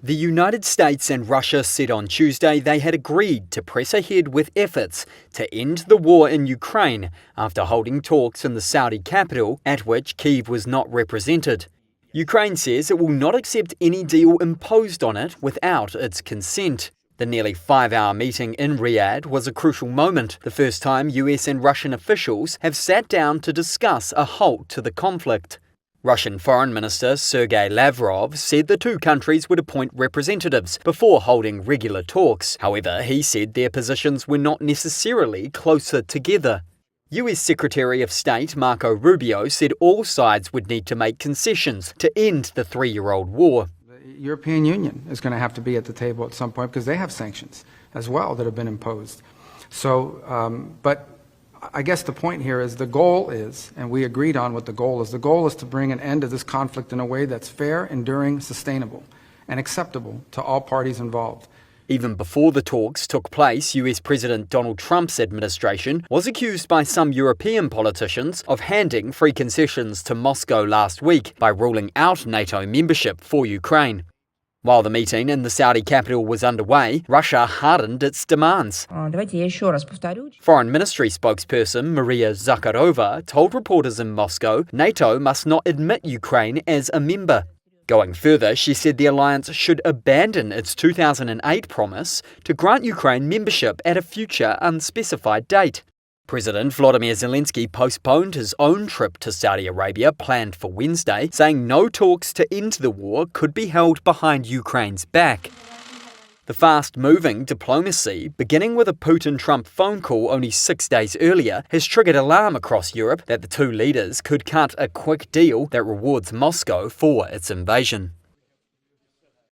The United States and Russia said on Tuesday they had agreed to press ahead with efforts to end the war in Ukraine after holding talks in the Saudi capital at which Kyiv was not represented. Ukraine says it will not accept any deal imposed on it without its consent. The nearly 5-hour meeting in Riyadh was a crucial moment, the first time US and Russian officials have sat down to discuss a halt to the conflict. Russian Foreign Minister Sergei Lavrov said the two countries would appoint representatives before holding regular talks. However, he said their positions were not necessarily closer together. US Secretary of State Marco Rubio said all sides would need to make concessions to end the 3-year-old war. The European Union is going to have to be at the table at some point because they have sanctions as well that have been imposed. But I guess the point here is the goal is, and we agreed on what the goal is to bring an end to this conflict in a way that's fair, enduring, sustainable, and acceptable to all parties involved. Even before the talks took place, US President Donald Trump's administration was accused by some European politicians of handing free concessions to Moscow last week by ruling out NATO membership for Ukraine. While the meeting in the Saudi capital was underway, Russia hardened its demands. Foreign Ministry spokesperson Maria Zakharova told reporters in Moscow NATO must not admit Ukraine as a member. Going further, she said the alliance should abandon its 2008 promise to grant Ukraine membership at a future unspecified date. President Volodymyr Zelensky postponed his own trip to Saudi Arabia planned for Wednesday, saying no talks to end the war could be held behind Ukraine's back. The fast-moving diplomacy, beginning with a Putin-Trump phone call only 6 days earlier, has triggered alarm across Europe that the two leaders could cut a quick deal that rewards Moscow for its invasion.